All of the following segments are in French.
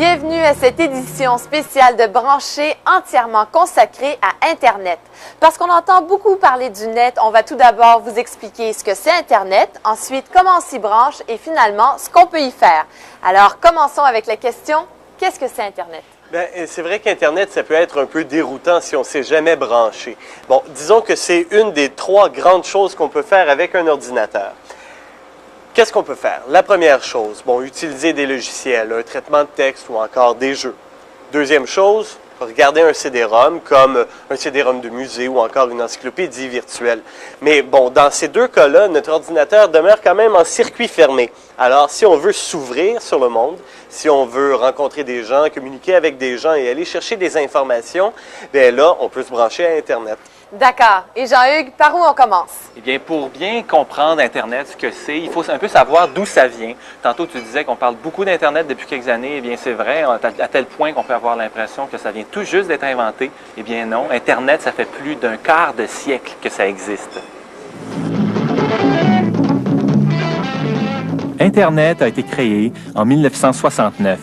Bienvenue à cette édition spéciale de Brancher entièrement consacrée à Internet. Parce qu'on entend beaucoup parler du net, on va tout d'abord vous expliquer ce que c'est Internet, ensuite comment on s'y branche et finalement ce qu'on peut y faire. Alors commençons avec la question, qu'est-ce que c'est Internet? Bien, c'est vrai qu'Internet, ça peut être un peu déroutant si on ne s'est jamais branché. Bon, disons que c'est une des trois grandes choses qu'on peut faire avec un ordinateur. Qu'est-ce qu'on peut faire? La première chose, bon, utiliser des logiciels, un traitement de texte ou encore des jeux. Deuxième chose, regarder un CD-ROM comme un CD-ROM de musée ou encore une encyclopédie virtuelle. Mais bon, dans ces deux cas-là, notre ordinateur demeure quand même en circuit fermé. Alors, si on veut s'ouvrir sur le monde, si on veut rencontrer des gens, communiquer avec des gens et aller chercher des informations, bien là, on peut se brancher à Internet. D'accord. Et Jean-Hugues, par où on commence? Eh bien, pour bien comprendre Internet, ce que c'est, il faut un peu savoir d'où ça vient. Tantôt, tu disais qu'on parle beaucoup d'Internet depuis quelques années. Eh bien, c'est vrai, à tel point qu'on peut avoir l'impression que ça vient tout juste d'être inventé. Eh bien, non. Internet, ça fait plus d'un quart de siècle que ça existe. Internet a été créé en 1969.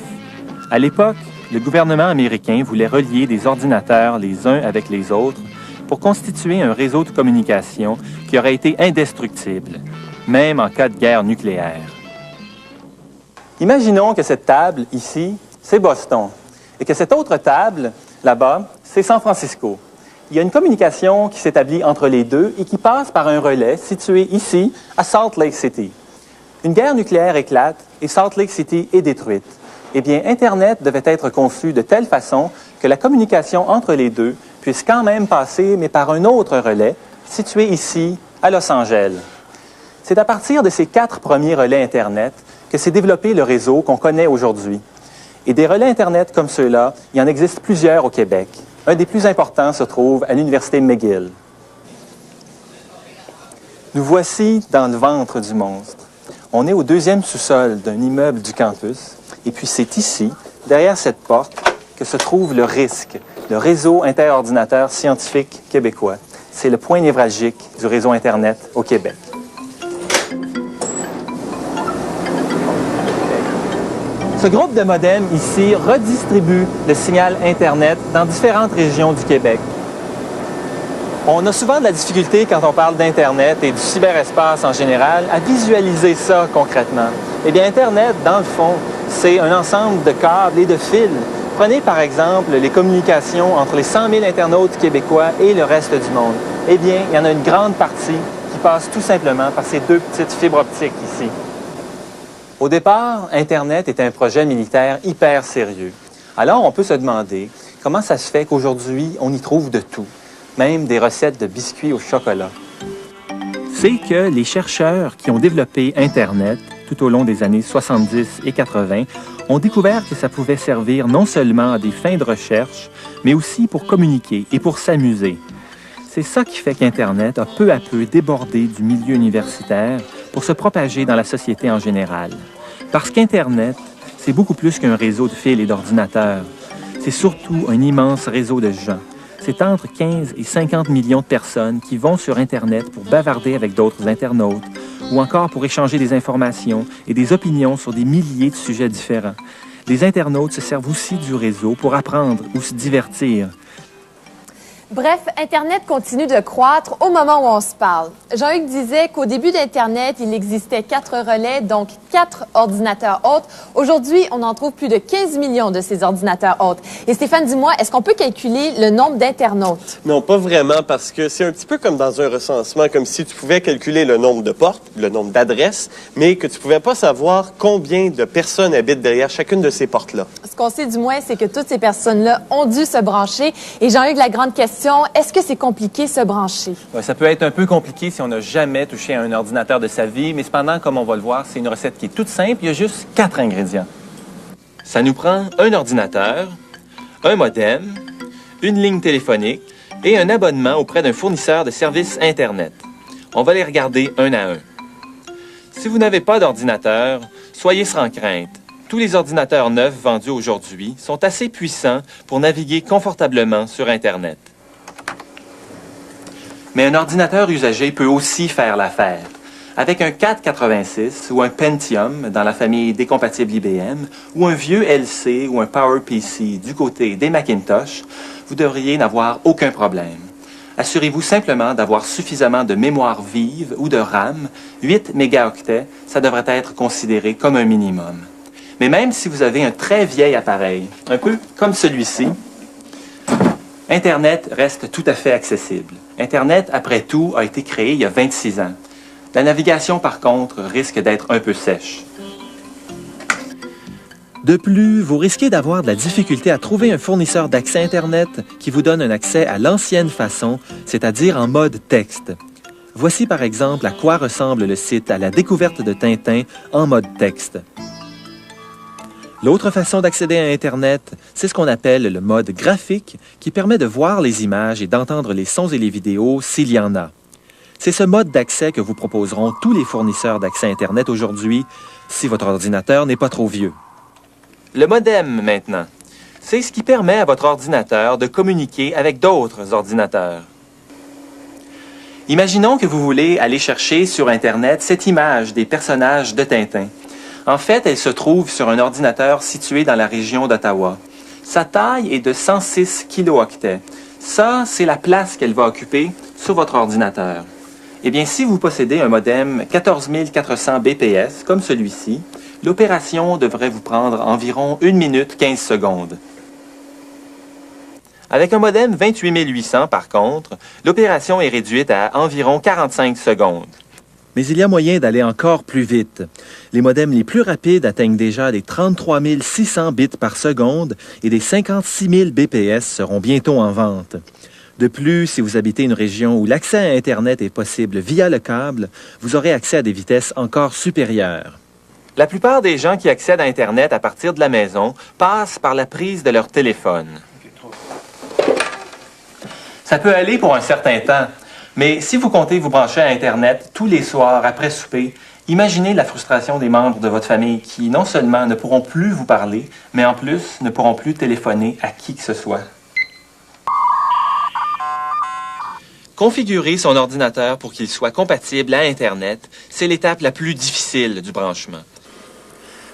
À l'époque, le gouvernement américain voulait relier des ordinateurs les uns avec les autres pour constituer un réseau de communication qui aurait été indestructible, même en cas de guerre nucléaire. Imaginons que cette table, ici, c'est Boston, et que cette autre table, là-bas, c'est San Francisco. Il y a une communication qui s'établit entre les deux et qui passe par un relais situé ici, à Salt Lake City. Une guerre nucléaire éclate et Salt Lake City est détruite. Eh bien, Internet devait être conçu de telle façon que la communication entre les deux puisse quand même passer, mais par un autre relais, situé ici, à Los Angeles. C'est à partir de ces 4 premiers relais Internet que s'est développé le réseau qu'on connaît aujourd'hui. Et des relais Internet comme ceux-là, il y en existe plusieurs au Québec. Un des plus importants se trouve à l'Université McGill. Nous voici dans le ventre du monstre. On est au 2e sous-sol d'un immeuble du campus, et puis c'est ici, derrière cette porte, que se trouve le RISC, le Réseau interordinateur scientifique québécois. C'est le point névralgique du réseau Internet au Québec. Ce groupe de modems ici redistribue le signal Internet dans différentes régions du Québec. On a souvent de la difficulté quand on parle d'Internet et du cyberespace en général à visualiser ça concrètement. Eh bien, Internet, dans le fond, c'est un ensemble de câbles et de fils. Prenez par exemple les communications entre les 100 000 internautes québécois et le reste du monde. Eh bien, il y en a une grande partie qui passe tout simplement par ces 2 petites fibres optiques ici. Au départ, Internet est un projet militaire hyper sérieux. Alors, on peut se demander comment ça se fait qu'aujourd'hui, on y trouve de tout, même des recettes de biscuits au chocolat. C'est que les chercheurs qui ont développé Internet tout au long des années 70 et 80 ont découvert que ça pouvait servir non seulement à des fins de recherche, mais aussi pour communiquer et pour s'amuser. C'est ça qui fait qu'Internet a peu à peu débordé du milieu universitaire pour se propager dans la société en général. Parce qu'Internet, c'est beaucoup plus qu'un réseau de fils et d'ordinateurs. C'est surtout un immense réseau de gens. C'est entre 15 et 50 millions de personnes qui vont sur Internet pour bavarder avec d'autres internautes ou encore pour échanger des informations et des opinions sur des milliers de sujets différents. Les internautes se servent aussi du réseau pour apprendre ou se divertir. Bref, Internet continue de croître au moment où on se parle. Jean-Hugues disait qu'au début d'Internet, il existait 4 relais, donc 4 ordinateurs hôtes. Aujourd'hui, on en trouve plus de 15 millions de ces ordinateurs hôtes. Et Stéphane, dis-moi, est-ce qu'on peut calculer le nombre d'internautes? Non, pas vraiment, parce que c'est un petit peu comme dans un recensement, comme si tu pouvais calculer le nombre de portes, le nombre d'adresses, mais que tu pouvais pas savoir combien de personnes habitent derrière chacune de ces portes-là. Ce qu'on sait du moins, c'est que toutes ces personnes-là ont dû se brancher. Et Jean-Hugues, la grande question, est-ce que c'est compliqué se brancher? Ouais, ça peut être un peu compliqué si on n'a jamais touché à un ordinateur de sa vie, mais cependant, comme on va le voir, c'est une recette qui est toute simple. Il y a juste 4 ingrédients. Ça nous prend un ordinateur, un modem, une ligne téléphonique et un abonnement auprès d'un fournisseur de services Internet. On va les regarder un à un. Si vous n'avez pas d'ordinateur, soyez sans crainte. Tous les ordinateurs neufs vendus aujourd'hui sont assez puissants pour naviguer confortablement sur Internet. Mais un ordinateur usagé peut aussi faire l'affaire. Avec un 486 ou un Pentium dans la famille des compatibles IBM ou un vieux LC ou un PowerPC du côté des Macintosh, vous devriez n'avoir aucun problème. Assurez-vous simplement d'avoir suffisamment de mémoire vive ou de RAM. 8 mégaoctets, ça devrait être considéré comme un minimum. Mais même si vous avez un très vieil appareil, un peu comme celui-ci, Internet reste tout à fait accessible. Internet, après tout, a été créé il y a 26 ans. La navigation, par contre, risque d'être un peu sèche. De plus, vous risquez d'avoir de la difficulté à trouver un fournisseur d'accès Internet qui vous donne un accès à l'ancienne façon, c'est-à-dire en mode texte. Voici par exemple à quoi ressemble le site à la découverte de Tintin en mode texte. L'autre façon d'accéder à Internet, c'est ce qu'on appelle le mode graphique qui permet de voir les images et d'entendre les sons et les vidéos s'il y en a. C'est ce mode d'accès que vous proposeront tous les fournisseurs d'accès Internet aujourd'hui, si votre ordinateur n'est pas trop vieux. Le modem, maintenant, c'est ce qui permet à votre ordinateur de communiquer avec d'autres ordinateurs. Imaginons que vous voulez aller chercher sur Internet cette image des personnages de Tintin. En fait, elle se trouve sur un ordinateur situé dans la région d'Ottawa. Sa taille est de 106 kilooctets. Ça, c'est la place qu'elle va occuper sur votre ordinateur. Eh bien, si vous possédez un modem 14400 BPS, comme celui-ci, l'opération devrait vous prendre environ 1 minute 15 secondes. Avec un modem 28800, par contre, l'opération est réduite à environ 45 secondes. Mais il y a moyen d'aller encore plus vite. Les modems les plus rapides atteignent déjà des 33 600 bits par seconde et des 56 000 BPS seront bientôt en vente. De plus, si vous habitez une région où l'accès à Internet est possible via le câble, vous aurez accès à des vitesses encore supérieures. La plupart des gens qui accèdent à Internet à partir de la maison passent par la prise de leur téléphone. Ça peut aller pour un certain temps. Mais si vous comptez vous brancher à Internet tous les soirs après souper, imaginez la frustration des membres de votre famille qui non seulement ne pourront plus vous parler, mais en plus ne pourront plus téléphoner à qui que ce soit. Configurer son ordinateur pour qu'il soit compatible à Internet, c'est l'étape la plus difficile du branchement.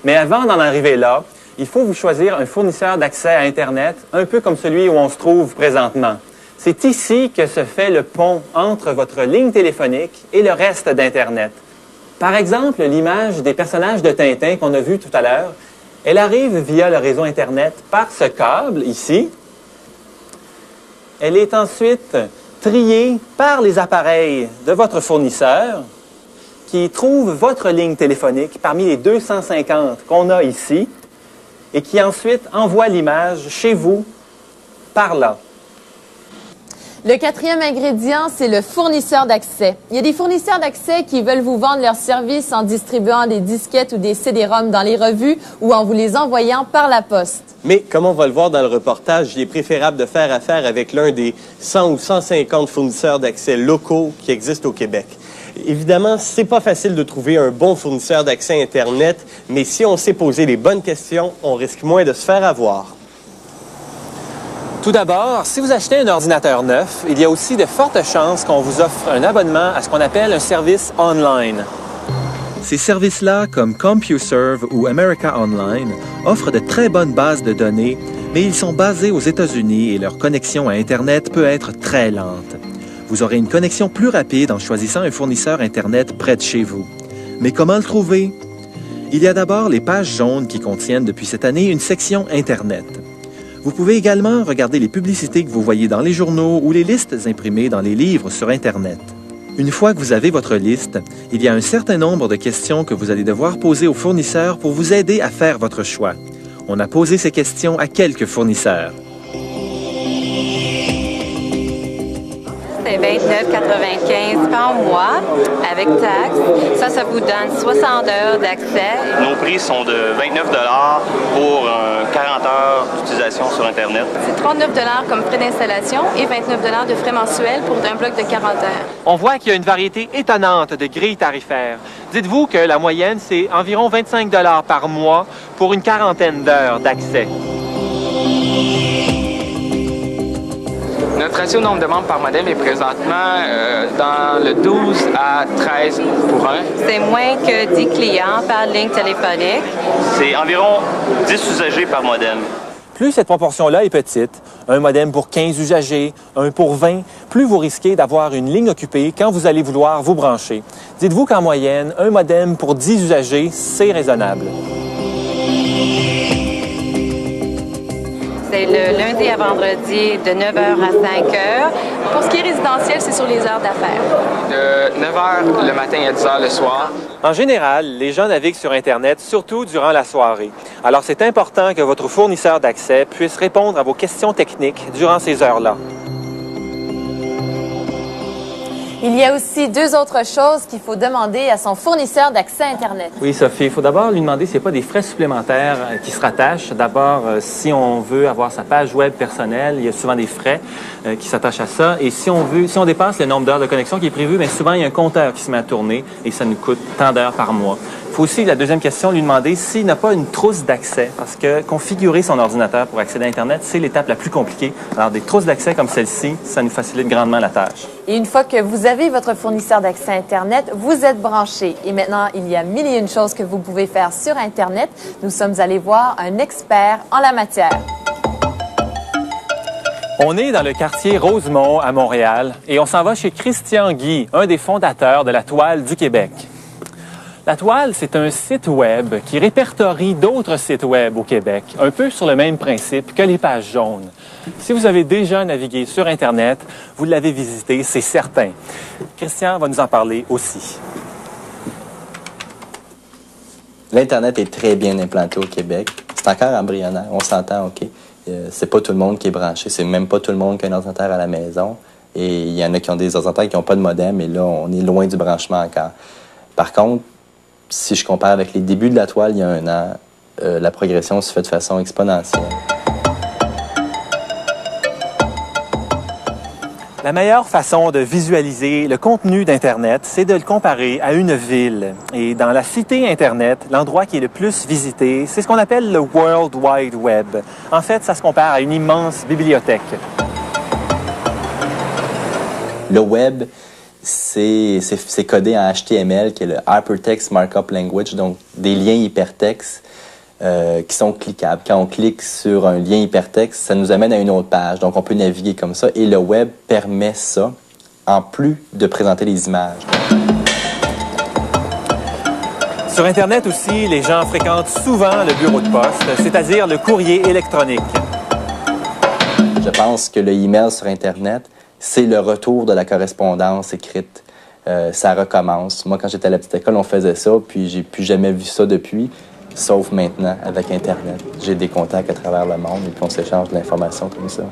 Mais avant d'en arriver là, il faut vous choisir un fournisseur d'accès à Internet, un peu comme celui où on se trouve présentement. C'est ici que se fait le pont entre votre ligne téléphonique et le reste d'Internet. Par exemple, l'image des personnages de Tintin qu'on a vu tout à l'heure, elle arrive via le réseau Internet par ce câble ici. Elle est ensuite triée par les appareils de votre fournisseur qui trouve votre ligne téléphonique parmi les 250 qu'on a ici et qui ensuite envoie l'image chez vous par là. Le quatrième ingrédient, c'est le fournisseur d'accès. Il y a des fournisseurs d'accès qui veulent vous vendre leurs services en distribuant des disquettes ou des CD-ROM dans les revues ou en vous les envoyant par la poste. Mais, comme on va le voir dans le reportage, il est préférable de faire affaire avec l'un des 100 ou 150 fournisseurs d'accès locaux qui existent au Québec. Évidemment, c'est pas facile de trouver un bon fournisseur d'accès Internet, mais si on sait poser les bonnes questions, on risque moins de se faire avoir. Tout d'abord, si vous achetez un ordinateur neuf, il y a aussi de fortes chances qu'on vous offre un abonnement à ce qu'on appelle un service online. Ces services-là, comme CompuServe ou America Online, offrent de très bonnes bases de données, mais ils sont basés aux États-Unis et leur connexion à Internet peut être très lente. Vous aurez une connexion plus rapide en choisissant un fournisseur Internet près de chez vous. Mais comment le trouver? Il y a d'abord les pages jaunes qui contiennent depuis cette année une section Internet. Vous pouvez également regarder les publicités que vous voyez dans les journaux ou les listes imprimées dans les livres sur Internet. Une fois que vous avez votre liste, il y a un certain nombre de questions que vous allez devoir poser au fournisseur pour vous aider à faire votre choix. On a posé ces questions à quelques fournisseurs. C'est 29,95 par mois avec taxes. Ça vous donne 60 heures d'accès. Nos prix sont de 29 $ pour 40 heures d'utilisation sur Internet. C'est 39 $ comme frais d'installation et 29 $ de frais mensuels pour un bloc de 40 heures. On voit qu'il y a une variété étonnante de grilles tarifaires. Dites-vous que la moyenne, c'est environ 25 $ par mois pour une quarantaine d'heures d'accès. Notre ratio nombre de membres par modem est présentement dans le 12 à 13 pour 1. C'est moins que 10 clients par ligne téléphonique. C'est environ 10 usagers par modem. Plus cette proportion-là est petite, un modem pour 15 usagers, un pour 20, plus vous risquez d'avoir une ligne occupée quand vous allez vouloir vous brancher. Dites-vous qu'en moyenne, un modem pour 10 usagers, c'est raisonnable. C'est le lundi à vendredi de 9h à 5h. Pour ce qui est résidentiel, c'est sur les heures d'affaires. De 9h le matin à 10h le soir. En général, les gens naviguent sur Internet, surtout durant la soirée. Alors, c'est important que votre fournisseur d'accès puisse répondre à vos questions techniques durant ces heures-là. Il y a aussi deux autres choses qu'il faut demander à son fournisseur d'accès Internet. Oui, Sophie, il faut d'abord lui demander s'il n'y a pas des frais supplémentaires qui se rattachent. D'abord, si on veut avoir sa page web personnelle, il y a souvent des frais qui s'attachent à ça. Et si on dépasse le nombre d'heures de connexion qui est prévu, bien souvent, il y a un compteur qui se met à tourner et ça nous coûte tant d'heures par mois. Il faut aussi, la deuxième question, lui demander s'il n'a pas une trousse d'accès, parce que configurer son ordinateur pour accéder à Internet, c'est l'étape la plus compliquée. Alors, des trousses d'accès comme celle-ci, ça nous facilite grandement la tâche. Et une fois que vous avez votre fournisseur d'accès Internet, vous êtes branché. Et maintenant, il y a mille et une choses que vous pouvez faire sur Internet. Nous sommes allés voir un expert en la matière. On est dans le quartier Rosemont à Montréal et on s'en va chez Christian Guy, un des fondateurs de la Toile du Québec. La Toile, c'est un site web qui répertorie d'autres sites web au Québec, un peu sur le même principe que les pages jaunes. Si vous avez déjà navigué sur Internet, vous l'avez visité, c'est certain. Christian va nous en parler aussi. L'Internet est très bien implanté au Québec. C'est encore embryonnaire, on s'entend, OK. C'est pas tout le monde qui est branché, c'est même pas tout le monde qui a un ordinateur à la maison. Et il y en a qui ont des ordinateurs qui n'ont pas de modem, et là, on est loin du branchement encore. Par contre, si je compare avec les débuts de la Toile il y a un an, la progression se fait de façon exponentielle. La meilleure façon de visualiser le contenu d'Internet, c'est de le comparer à une ville. Et dans la cité Internet, l'endroit qui est le plus visité, c'est ce qu'on appelle le World Wide Web. En fait, ça se compare à une immense bibliothèque. Le web, c'est codé en HTML, qui est le Hypertext Markup Language, donc des liens hypertextes qui sont cliquables. Quand on clique sur un lien hypertexte, ça nous amène à une autre page. Donc, on peut naviguer comme ça. Et le web permet ça, en plus de présenter les images. Sur Internet aussi, les gens fréquentent souvent le bureau de poste, c'est-à-dire le courrier électronique. Je pense que le email sur Internet, c'est le retour de la correspondance écrite. Ça recommence. Moi, quand j'étais à la petite école, on faisait ça, puis j'ai plus jamais vu ça depuis. Sauf maintenant, avec Internet. J'ai des contacts à travers le monde et puis on s'échange de l'information comme ça.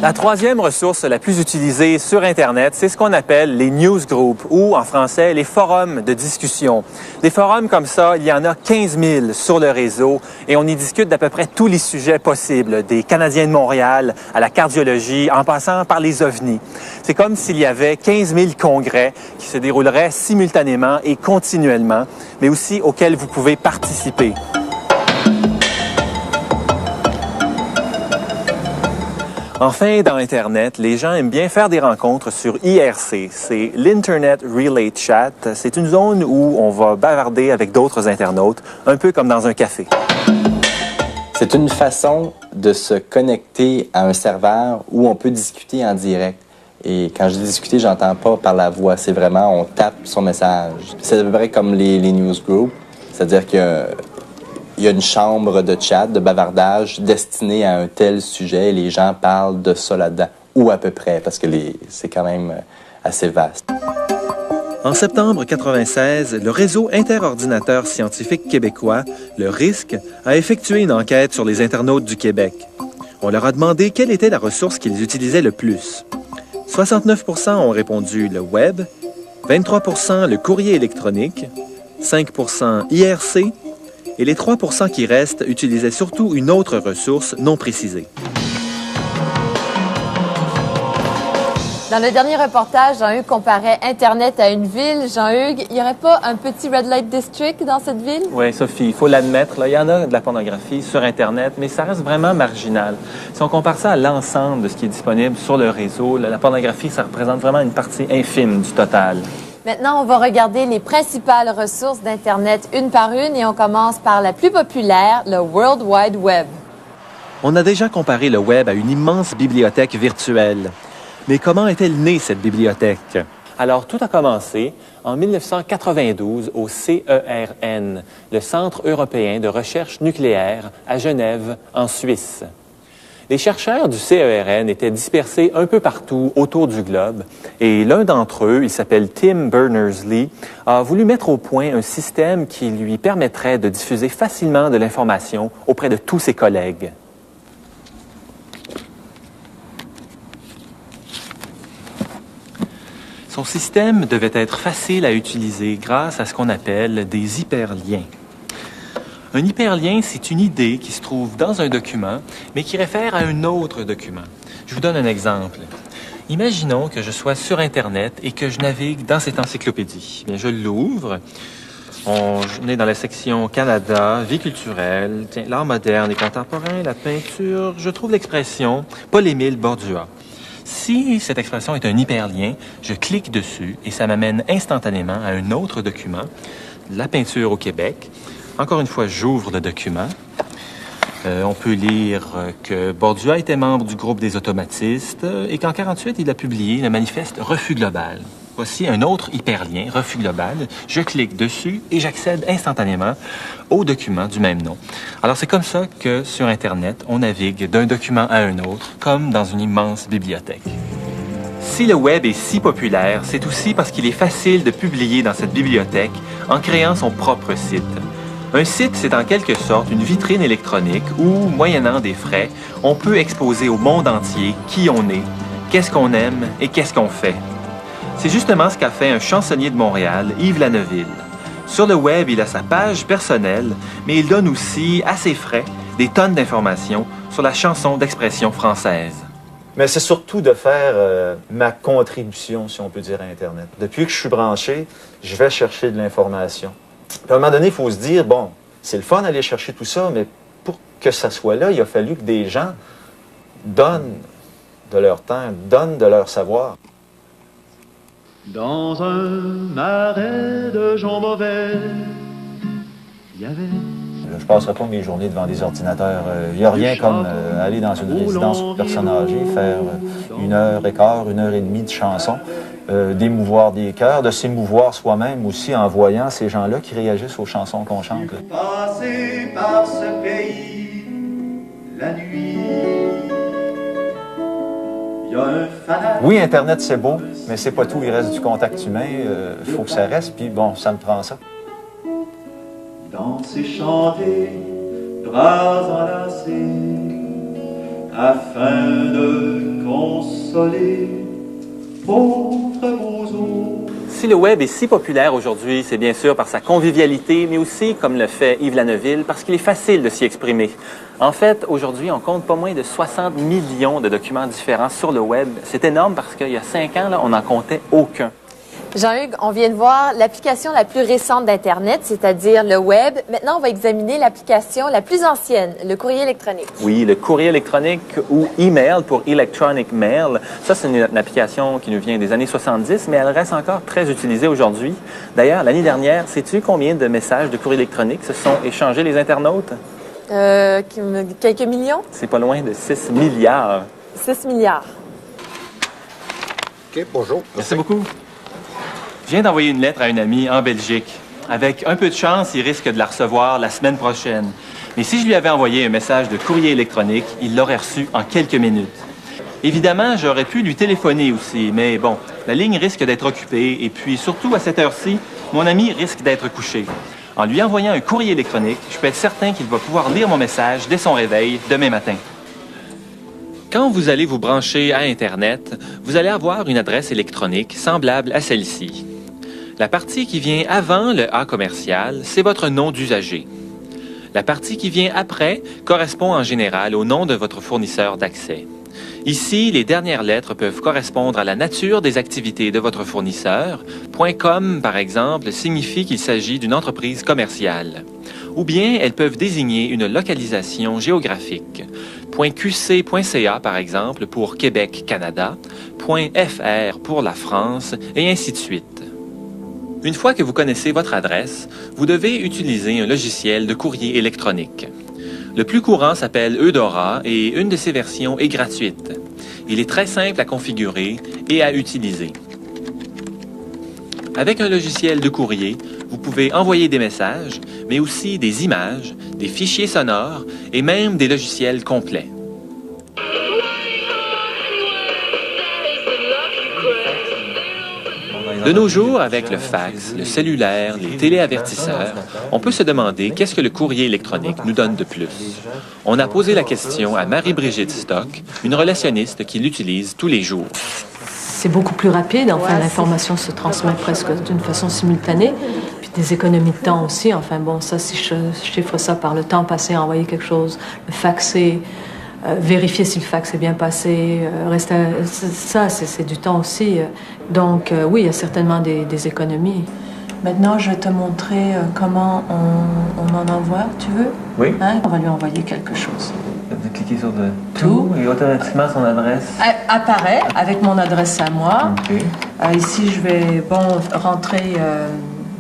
La troisième ressource la plus utilisée sur Internet, c'est ce qu'on appelle les newsgroups ou, en français, les forums de discussion. Des forums comme ça, il y en a 15 000 sur le réseau et on y discute d'à peu près tous les sujets possibles, des Canadiens de Montréal à la cardiologie, en passant par les ovnis. C'est comme s'il y avait 15 000 congrès qui se dérouleraient simultanément et continuellement, mais aussi auxquels vous pouvez participer. Enfin, dans Internet, les gens aiment bien faire des rencontres sur IRC. C'est l'Internet Relay Chat. C'est une zone où on va bavarder avec d'autres internautes, un peu comme dans un café. C'est une façon de se connecter à un serveur où on peut discuter en direct. Et quand je dis discuter, j'entends pas par la voix. C'est vraiment, on tape son message. C'est à peu près comme les newsgroups. C'est-à-dire qu'il y a une chambre de chat, de bavardage destinée à un tel sujet et les gens parlent de ça là-dedans, ou à peu près, parce que c'est quand même assez vaste. En septembre 1996, le Réseau interordinateur scientifique québécois, le RISC, a effectué une enquête sur les internautes du Québec. On leur a demandé quelle était la ressource qu'ils utilisaient le plus. 69 % ont répondu le web, 23 % le courrier électronique, 5 % IRC, et les 3 % qui restent utilisaient surtout une autre ressource non précisée. Dans le dernier reportage, Jean-Hugues comparait Internet à une ville. Jean-Hugues, il n'y aurait pas un petit Red Light District dans cette ville? Oui, Sophie, il faut l'admettre. Là, il y en a de la pornographie sur Internet, mais ça reste vraiment marginal. Si on compare ça à l'ensemble de ce qui est disponible sur le réseau, la pornographie, ça représente vraiment une partie infime du total. Maintenant, on va regarder les principales ressources d'Internet une par une et on commence par la plus populaire, le World Wide Web. On a déjà comparé le Web à une immense bibliothèque virtuelle. Mais comment est-elle née, cette bibliothèque? Alors, tout a commencé en 1992 au CERN, le Centre européen de recherche nucléaire à Genève, en Suisse. Les chercheurs du CERN étaient dispersés un peu partout autour du globe et l'un d'entre eux, il s'appelle Tim Berners-Lee, a voulu mettre au point un système qui lui permettrait de diffuser facilement de l'information auprès de tous ses collègues. Son système devait être facile à utiliser grâce à ce qu'on appelle des hyperliens. Un hyperlien, c'est une idée qui se trouve dans un document, mais qui réfère à un autre document. Je vous donne un exemple. Imaginons que je sois sur Internet et que je navigue dans cette encyclopédie. Bien, je l'ouvre. On est dans la section Canada, vie culturelle, l'art moderne et contemporain, la peinture. Je trouve l'expression Paul-Émile Bordua. Si cette expression est un hyperlien, je clique dessus et ça m'amène instantanément à un autre document, la peinture au Québec. Encore une fois, j'ouvre le document. On peut lire que Bordua était membre du groupe des automatistes et qu'en 1948, il a publié le manifeste Refus global. Voici un autre hyperlien, Refus global. Je clique dessus et j'accède instantanément au document du même nom. Alors, c'est comme ça que sur Internet, on navigue d'un document à un autre, comme dans une immense bibliothèque. Si le Web est si populaire, c'est aussi parce qu'il est facile de publier dans cette bibliothèque en créant son propre site. Un site, c'est en quelque sorte une vitrine électronique où, moyennant des frais, on peut exposer au monde entier qui on est, qu'est-ce qu'on aime et qu'est-ce qu'on fait. C'est justement ce qu'a fait un chansonnier de Montréal, Yves Lanneville. Sur le Web, il a sa page personnelle, mais il donne aussi, à ses frais, des tonnes d'informations sur la chanson d'expression française. Mais c'est surtout de faire ma contribution, si on peut dire, à Internet. Depuis que je suis branché, je vais chercher de l'information. Puis à un moment donné, il faut se dire, bon, c'est le fun d'aller chercher tout ça, mais pour que ça soit là, il a fallu que des gens donnent de leur temps, donnent de leur savoir. Dans un marais de gens mauvais, il y avait... Je ne passerai pas mes journées devant des ordinateurs. Il n'y a rien comme aller dans une résidence pour personnes âgées, faire 1h15, 1h30 de chansons, d'émouvoir des cœurs, de s'émouvoir soi-même aussi en voyant ces gens-là qui réagissent aux chansons qu'on chante. Passer par ce pays la nuit. Il y a un fanat. Oui, Internet, c'est beau, mais c'est pas tout. Il reste du contact humain. Il faut que ça reste, puis bon, ça me prend ça. Danser, chanter, bras enlacés, afin de consoler votre roseau. Si le Web est si populaire aujourd'hui, c'est bien sûr par sa convivialité, mais aussi, comme le fait Yves Lanneville, parce qu'il est facile de s'y exprimer. En fait, aujourd'hui, on compte pas moins de 60 millions de documents différents sur le Web. C'est énorme parce qu'il y a 5 ans, là, on n'en comptait aucun. Jean-Hugues, on vient de voir l'application la plus récente d'Internet, c'est-à-dire le Web. Maintenant, on va examiner l'application la plus ancienne, le courrier électronique. Oui, le courrier électronique ou email pour Electronic Mail. Ça, c'est une application qui nous vient des années 70, mais elle reste encore très utilisée aujourd'hui. D'ailleurs, l'année dernière, sais-tu combien de messages de courrier électronique se sont échangés les internautes? Quelques millions? C'est pas loin de 6 milliards. 6 milliards. OK, bonjour. Merci beaucoup. Je viens d'envoyer une lettre à un ami en Belgique. Avec un peu de chance, il risque de la recevoir la semaine prochaine. Mais si je lui avais envoyé un message de courrier électronique, il l'aurait reçu en quelques minutes. Évidemment, j'aurais pu lui téléphoner aussi, mais bon, la ligne risque d'être occupée et puis surtout à cette heure-ci, mon ami risque d'être couché. En lui envoyant un courrier électronique, je peux être certain qu'il va pouvoir lire mon message dès son réveil demain matin. Quand vous allez vous brancher à Internet, vous allez avoir une adresse électronique semblable à celle-ci. La partie qui vient avant le A commercial, c'est votre nom d'usager. La partie qui vient après correspond en général au nom de votre fournisseur d'accès. Ici, les dernières lettres peuvent correspondre à la nature des activités de votre fournisseur. .com, par exemple, signifie qu'il s'agit d'une entreprise commerciale. Ou bien elles peuvent désigner une localisation géographique. .qc.ca, par exemple, pour Québec, Canada. .fr pour la France, et ainsi de suite. Une fois que vous connaissez votre adresse, vous devez utiliser un logiciel de courrier électronique. Le plus courant s'appelle Eudora et une de ses versions est gratuite. Il est très simple à configurer et à utiliser. Avec un logiciel de courrier, vous pouvez envoyer des messages, mais aussi des images, des fichiers sonores et même des logiciels complets. De nos jours, avec le fax, le cellulaire, les téléavertisseurs, on peut se demander qu'est-ce que le courrier électronique nous donne de plus. On a posé la question à Marie-Brigitte Stock, une relationniste qui l'utilise tous les jours. C'est beaucoup plus rapide, enfin l'information se transmet presque d'une façon simultanée, puis des économies de temps aussi, enfin bon, ça si je chiffre ça par le temps passé à envoyer quelque chose, le faxer, vérifier si le fax est bien passé, ça c'est du temps aussi. Donc oui, il y a certainement des économies. Maintenant, je vais te montrer comment on en envoie, tu veux? Oui. Hein? On va lui envoyer quelque chose. Vous cliquez sur le tout et automatiquement son adresse apparaît avec mon adresse à moi. Okay. Ici, je vais rentrer...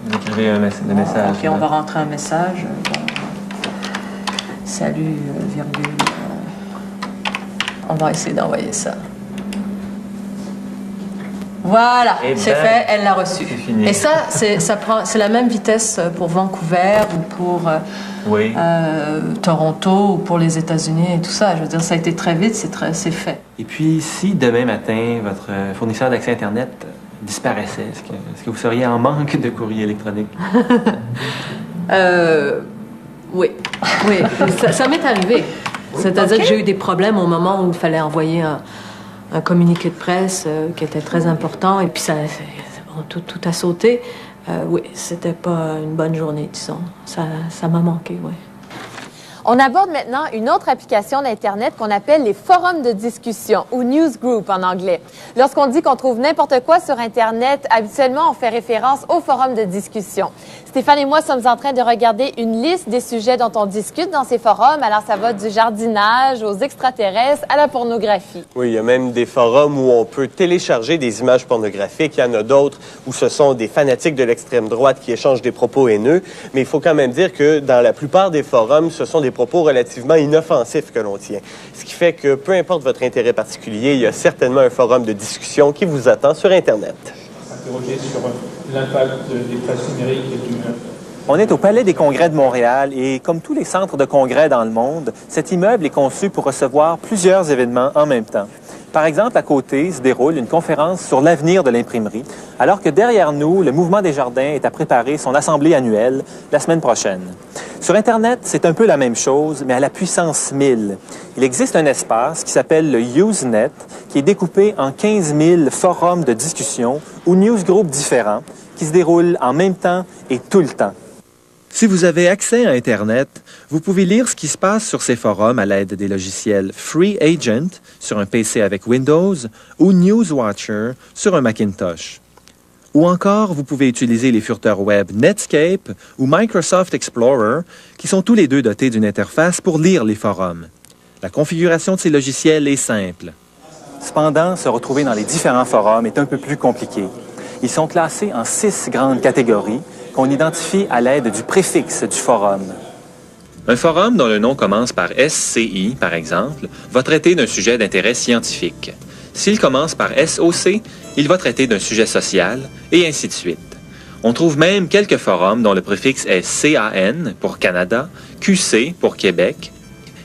Vous écrivez un message. OK, on va rentrer un message. Salut, virgule... On va essayer d'envoyer ça. Voilà, c'est fait, elle l'a reçu. C'est fini. Et ça, c'est la même vitesse pour Vancouver ou pour Toronto ou pour les États-Unis et tout ça. Je veux dire, ça a été très vite, c'est fait. Et puis, si demain matin, votre fournisseur d'accès Internet disparaissait, est-ce que vous seriez en manque de courrier électronique? Oui, ça m'est arrivé. C'est-à-dire que j'ai eu des problèmes au moment où il fallait envoyer un communiqué de presse qui était très important et puis tout a sauté. Oui, c'était pas une bonne journée, disons. Ça m'a manqué, oui. On aborde maintenant une autre application d'Internet qu'on appelle les forums de discussion ou newsgroup en anglais. Lorsqu'on dit qu'on trouve n'importe quoi sur Internet, habituellement, on fait référence aux forums de discussion. Stéphane et moi sommes en train de regarder une liste des sujets dont on discute dans ces forums. Alors, ça va du jardinage aux extraterrestres à la pornographie. Oui, il y a même des forums où on peut télécharger des images pornographiques. Il y en a d'autres où ce sont des fanatiques de l'extrême droite qui échangent des propos haineux. Mais il faut quand même dire que dans la plupart des forums, ce sont des propos relativement inoffensifs que l'on tient. Ce qui fait que peu importe votre intérêt particulier, il y a certainement un forum de discussion qui vous attend sur Internet. Interroger sur l'impact des presses numériques et du... On est au Palais des Congrès de Montréal et comme tous les centres de congrès dans le monde, cet immeuble est conçu pour recevoir plusieurs événements en même temps. Par exemple, à côté se déroule une conférence sur l'avenir de l'imprimerie, alors que derrière nous, le Mouvement des Jardins est à préparer son assemblée annuelle la semaine prochaine. Sur Internet, c'est un peu la même chose, mais à la puissance 1000. Il existe un espace qui s'appelle le Usenet, qui est découpé en 15 000 forums de discussion ou newsgroups différents qui se déroulent en même temps et tout le temps. Si vous avez accès à Internet, vous pouvez lire ce qui se passe sur ces forums à l'aide des logiciels Free Agent sur un PC avec Windows ou Newswatcher sur un Macintosh. Ou encore, vous pouvez utiliser les furteurs web Netscape ou Microsoft Explorer, qui sont tous les deux dotés d'une interface pour lire les forums. La configuration de ces logiciels est simple. Cependant, se retrouver dans les différents forums est un peu plus compliqué. Ils sont classés en 6 grandes catégories qu'on identifie à l'aide du préfixe du forum. Un forum dont le nom commence par SCI, par exemple, va traiter d'un sujet d'intérêt scientifique. S'il commence par SOC, il va traiter d'un sujet social, et ainsi de suite. On trouve même quelques forums dont le préfixe est CAN pour Canada, QC pour Québec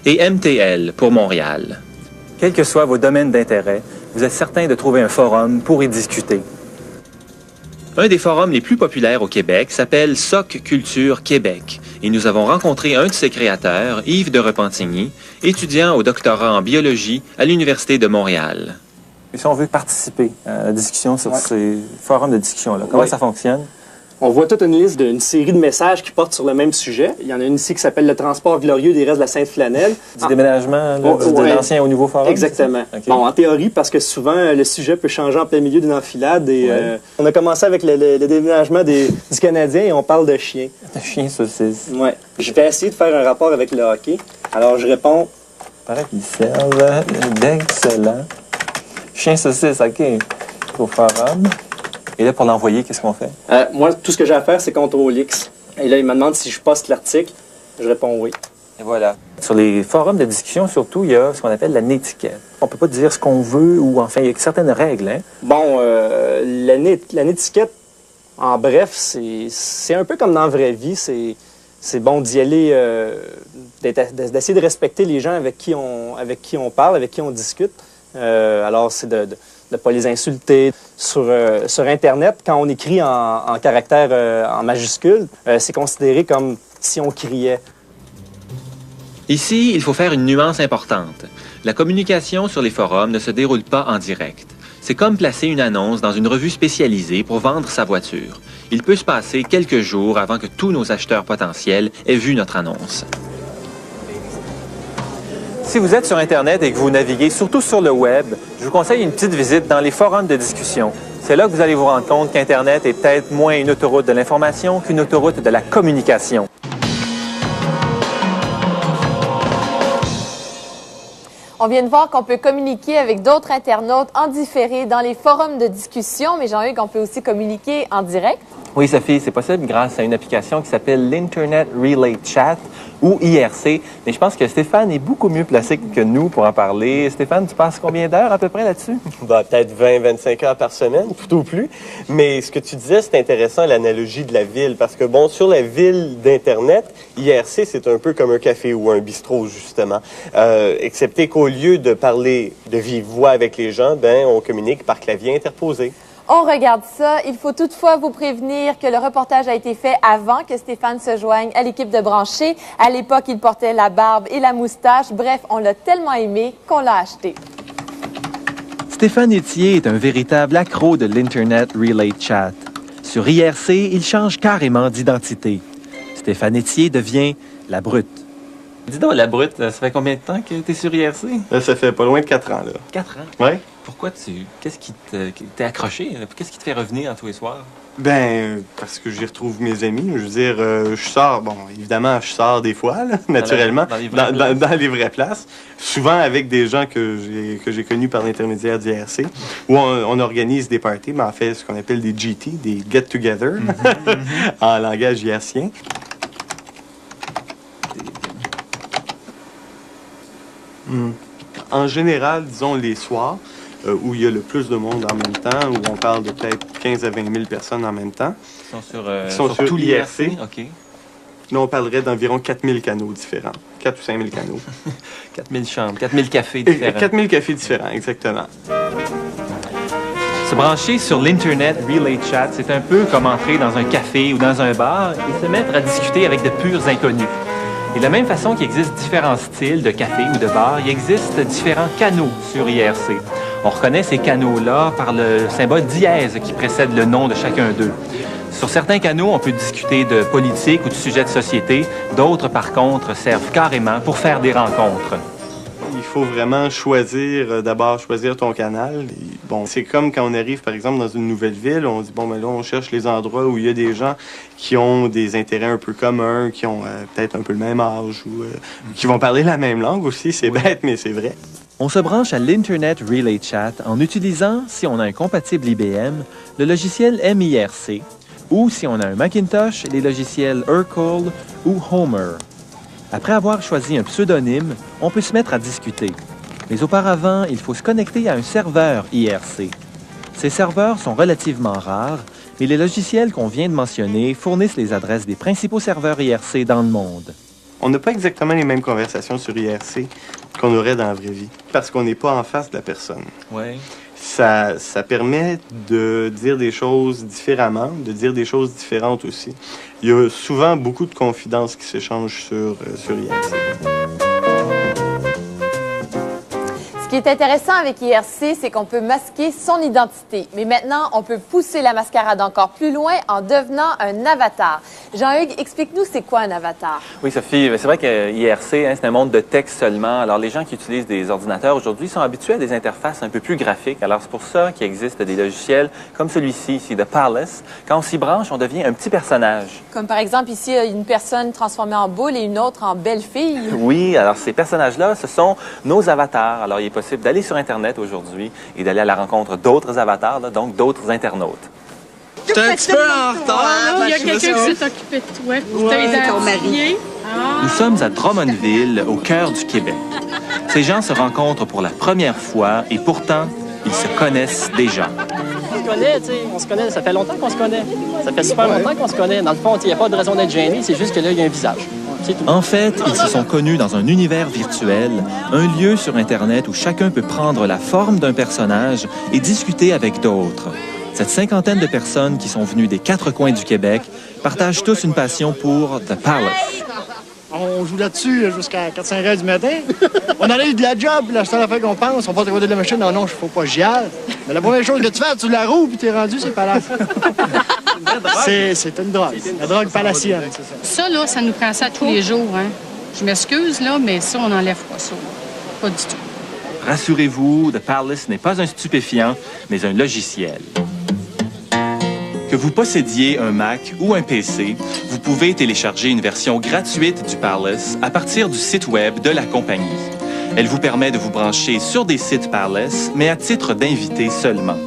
et MTL pour Montréal. Quels que soient vos domaines d'intérêt, vous êtes certain de trouver un forum pour y discuter. Un des forums les plus populaires au Québec s'appelle Soc Culture Québec et nous avons rencontré un de ses créateurs, Yves de Repentigny, étudiant au doctorat en biologie à l'Université de Montréal. Et si on veut participer à la discussion sur ces forums de discussion-là, comment ça fonctionne? On voit toute une liste d'une série de messages qui portent sur le même sujet. Il y en a une ici qui s'appelle « Le transport glorieux des restes de la Sainte-Flanelle ». Du déménagement de l'ancien au nouveau forum? Exactement. Okay. Bon, en théorie, parce que souvent, le sujet peut changer en plein milieu d'une enfilade. Et, on a commencé avec le déménagement du Canadien et on parle de chiens. De chiens saucisses. Oui. Je vais essayer de faire un rapport avec le hockey. Alors, je réponds... Paraît qu'ils servent d'excellents chiens saucisses, OK, au forum. Et là, pour l'envoyer, qu'est-ce qu'on fait? Moi, tout ce que j'ai à faire, c'est CTRL X. Et là, il me demande si je poste l'article. Je réponds oui. Et voilà. Sur les forums de discussion, surtout, il y a ce qu'on appelle la netiquette. On ne peut pas dire ce qu'on veut ou, enfin, il y a certaines règles, hein? Bon, la netiquette, en bref, c'est un peu comme dans la vraie vie. C'est bon d'y aller, d'essayer de respecter les gens avec qui on parle, avec qui on discute. Alors, c'est de ne pas les insulter. Sur Internet, quand on écrit en caractères en majuscules, c'est considéré comme si on criait. Ici, il faut faire une nuance importante. La communication sur les forums ne se déroule pas en direct. C'est comme placer une annonce dans une revue spécialisée pour vendre sa voiture. Il peut se passer quelques jours avant que tous nos acheteurs potentiels aient vu notre annonce. Si vous êtes sur Internet et que vous naviguez surtout sur le web, je vous conseille une petite visite dans les forums de discussion. C'est là que vous allez vous rendre compte qu'Internet est peut-être moins une autoroute de l'information qu'une autoroute de la communication. On vient de voir qu'on peut communiquer avec d'autres internautes en différé dans les forums de discussion, mais Jean-Hugues, on peut aussi communiquer en direct. Oui, Sophie, c'est possible grâce à une application qui s'appelle l'Internet Relay Chat ou IRC. Mais je pense que Stéphane est beaucoup mieux placé que nous pour en parler. Stéphane, tu passes combien d'heures à peu près là-dessus? Peut-être 20-25 heures par semaine, tout au plus. Mais ce que tu disais, c'est intéressant, l'analogie de la ville. Parce que, bon, sur la ville d'Internet, IRC, c'est un peu comme un café ou un bistrot, justement. Excepté qu'au lieu de parler de vive voix avec les gens, on communique par clavier interposé. On regarde ça. Il faut toutefois vous prévenir que le reportage a été fait avant que Stéphane se joigne à l'équipe de Branché. À l'époque, il portait la barbe et la moustache. Bref, on l'a tellement aimé qu'on l'a acheté. Stéphane Etier est un véritable accro de l'Internet Relay Chat. Sur IRC, il change carrément d'identité. Stéphane Etier devient la brute. Dis donc, la brute, ça fait combien de temps que tu es sur IRC? Ça fait pas loin de 4 ans, là. 4 ans? Oui. Pourquoi qu'est-ce qui t'est accroché? Qu'est-ce qui te fait revenir tous les soirs? Parce que j'y retrouve mes amis. Je veux dire, je sors, évidemment, je sors des fois, là, naturellement, dans les vraies places. Souvent avec des gens que j'ai connus par l'intermédiaire d'IRC, où on organise des parties, mais en fait, ce qu'on appelle des GT, des get-together, en langage IRCien. En général, disons, les soirs, où il y a le plus de monde en même temps, où on parle de peut-être 15 à 20 000 personnes en même temps. Qui sont sur tout l'IRC. OK. Là, on parlerait d'environ 4 000 canaux différents. 4 ou 5 000 canaux. 4 000 chambres, 4 000 cafés différents. 4 000 cafés différents, exactement. Se brancher sur l'Internet Relay Chat, c'est un peu comme entrer dans un café ou dans un bar et se mettre à discuter avec de purs inconnus. Et de la même façon qu'il existe différents styles de café ou de bar, il existe différents canaux sur IRC. On reconnaît ces canaux-là par le symbole dièse qui précède le nom de chacun d'eux. Sur certains canaux, on peut discuter de politique ou de sujets de société. D'autres, par contre, servent carrément pour faire des rencontres. Il faut vraiment d'abord choisir ton canal. C'est comme quand on arrive, par exemple, dans une nouvelle ville, on dit, là, on cherche les endroits où il y a des gens qui ont des intérêts un peu communs, qui ont peut-être un peu le même âge ou qui vont parler la même langue aussi. C'est bête, mais c'est vrai. On se branche à l'Internet Relay Chat en utilisant, si on a un compatible IBM, le logiciel MIRC, ou si on a un Macintosh, les logiciels Urkel ou Homer. Après avoir choisi un pseudonyme, on peut se mettre à discuter. Mais auparavant, il faut se connecter à un serveur IRC. Ces serveurs sont relativement rares, mais les logiciels qu'on vient de mentionner fournissent les adresses des principaux serveurs IRC dans le monde. On n'a pas exactement les mêmes conversations sur IRC qu'on aurait dans la vraie vie, parce qu'on n'est pas en face de la personne. Ouais. Ça permet de dire des choses différemment, de dire des choses différentes aussi. Il y a souvent beaucoup de confidences qui s'échangent sur IRC. Ce qui est intéressant avec IRC, c'est qu'on peut masquer son identité. Mais maintenant, on peut pousser la mascarade encore plus loin en devenant un avatar. Jean-Hugues, explique-nous c'est quoi un avatar? Oui, Sophie, c'est vrai que IRC, c'est un monde de texte seulement. Alors, les gens qui utilisent des ordinateurs aujourd'hui sont habitués à des interfaces un peu plus graphiques. Alors, c'est pour ça qu'il existe des logiciels comme celui-ci, ici, de Parlous. Quand on s'y branche, on devient un petit personnage. Comme par exemple, ici, une personne transformée en boule et une autre en belle fille. Oui, alors ces personnages-là, ce sont nos avatars. Alors, il est possible d'aller sur Internet aujourd'hui et d'aller à la rencontre d'autres avatars, là, donc d'autres internautes. T'es un petit peu en retard. Il y a quelqu'un qui s'est occupé de toi. Pour t'identifier. Nous sommes à Drummondville, au cœur du Québec. Ces gens se rencontrent pour la première fois et pourtant, ils se connaissent déjà. On se connaît, ça fait longtemps qu'on se connaît. Ça fait super longtemps qu'on se connaît. Dans le fond, il n'y a pas de raison d'être gêné, c'est juste que là, il y a un visage. En fait, ils se sont connus dans un univers virtuel, un lieu sur Internet où chacun peut prendre la forme d'un personnage et discuter avec d'autres. Cette cinquantaine de personnes qui sont venues des 4 coins du Québec partagent tous une passion pour The Parlous. On joue là-dessus jusqu'à 4-5 heures du matin. On arrive de la job, puis la seule affaire qu'on pense, on passe à côté de la machine, non, il faut pas que j'y aille. Mais la première chose que tu fais, tu la roues, puis t'es rendu, c'est Palace. C'est une drogue. La drogue palacienne, c'est ça. Ça, là, ça nous prend ça tous les jours. Hein. Je m'excuse, là, mais ça, on n'enlève pas ça. Pas du tout. Rassurez-vous, The Parlous n'est pas un stupéfiant, mais un logiciel. Que vous possédiez un Mac ou un PC, vous pouvez télécharger une version gratuite du Parlous à partir du site web de la compagnie. Elle vous permet de vous brancher sur des sites Parlous, mais à titre d'invité seulement.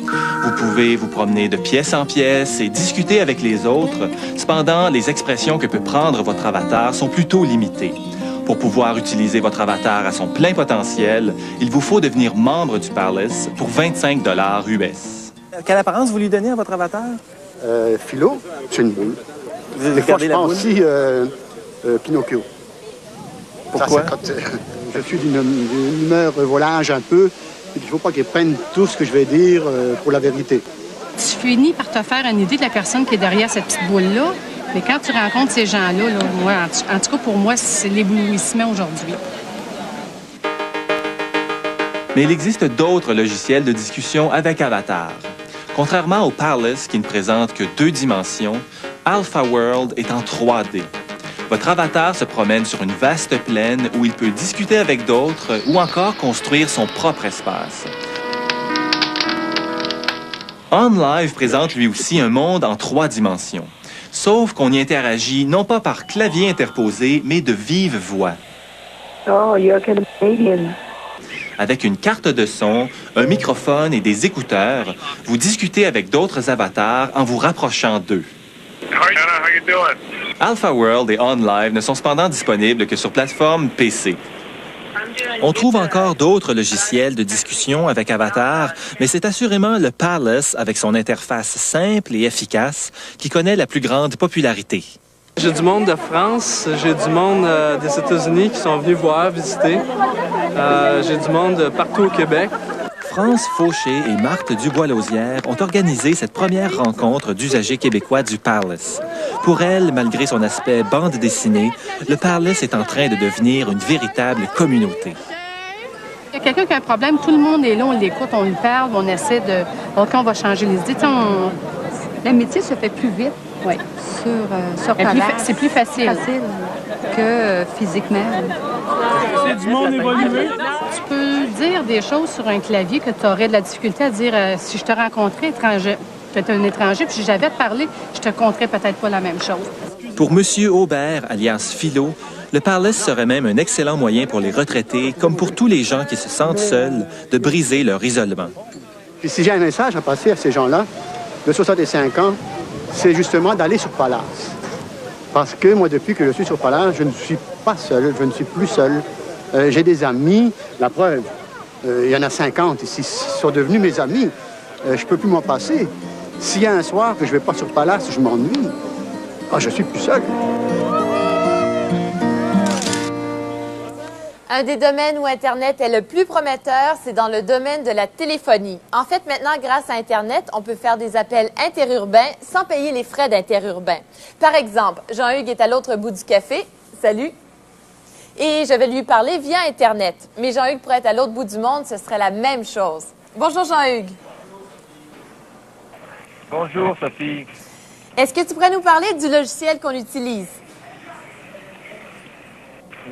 Vous pouvez vous promener de pièce en pièce et discuter avec les autres. Cependant, les expressions que peut prendre votre avatar sont plutôt limitées. Pour pouvoir utiliser votre avatar à son plein potentiel, il vous faut devenir membre du Parlous pour 25 $ US. Quelle apparence vous lui donnez à votre avatar? Philo, c'est une boule. Des fois, je pense aussi Pinocchio. Pourquoi? Ça, quand je suis d'une humeur volage un peu, il ne faut pas qu'ils prennent tout ce que je vais dire pour la vérité. Tu finis par te faire une idée de la personne qui est derrière cette petite boule-là, mais quand tu rencontres ces gens-là, là, moi, en tout cas pour moi, c'est l'éblouissement aujourd'hui. Mais il existe d'autres logiciels de discussion avec avatar. Contrairement au Parlous, qui ne présente que 2 dimensions, Alpha World est en 3D. Votre avatar se promène sur une vaste plaine où il peut discuter avec d'autres ou encore construire son propre espace. OnLive présente lui aussi un monde en 3 dimensions. Sauf qu'on y interagit non pas par clavier interposé, mais de vive voix. Oh, you're Canadian. Avec une carte de son, un microphone et des écouteurs, vous discutez avec d'autres avatars en vous rapprochant d'eux. Alpha World et OnLive ne sont cependant disponibles que sur plateforme PC. On trouve encore d'autres logiciels de discussion avec avatar, mais c'est assurément le Parlous, avec son interface simple et efficace, qui connaît la plus grande popularité. J'ai du monde de France, j'ai du monde des États-Unis qui sont venus voir, visiter. J'ai du monde partout au Québec. France Fauché et Marthe Dubois-Lausière ont organisé cette première rencontre d'usagers québécois du Parlous. Pour elles, malgré son aspect bande dessinée, le Parlous est en train de devenir une véritable communauté. Il y a quelqu'un qui a un problème, tout le monde est là, on l'écoute, on lui parle, on essaie de... OK, on va changer les idées. L'amitié se fait plus vite. Oui. Sur Palace. C'est plus facile. Que physiquement. C'est du monde évolué. Tu peux dire des choses sur un clavier que tu aurais de la difficulté à dire si je te rencontrais étranger, peut-être un étranger, puis si j'avais parlé, je te compterais peut-être pas la même chose. Pour M. Aubert, alias Philo, le Parlous serait même un excellent moyen pour les retraités, comme pour tous les gens qui se sentent seuls, de briser leur isolement. Puis si j'ai un message à passer à ces gens-là, de 65 ans, c'est justement d'aller sur Palace. Parce que moi, depuis que je suis sur Palace, je ne suis pas seul, je ne suis plus seul. J'ai des amis, la preuve, il y en a 50 ici, ils sont devenus mes amis. Je ne peux plus m'en passer. S'il y a un soir que je ne vais pas sur Palace, je m'ennuie. Je suis plus seul. Un des domaines où Internet est le plus prometteur, c'est dans le domaine de la téléphonie. En fait, maintenant, grâce à Internet, on peut faire des appels interurbains sans payer les frais d'interurbain. Par exemple, Jean-Hugues est à l'autre bout du café. Salut! et je vais lui parler via Internet. Mais Jean-Hugues pourrait être à l'autre bout du monde, ce serait la même chose. Bonjour Jean-Hugues. Bonjour Sophie. Est-ce que tu pourrais nous parler du logiciel qu'on utilise?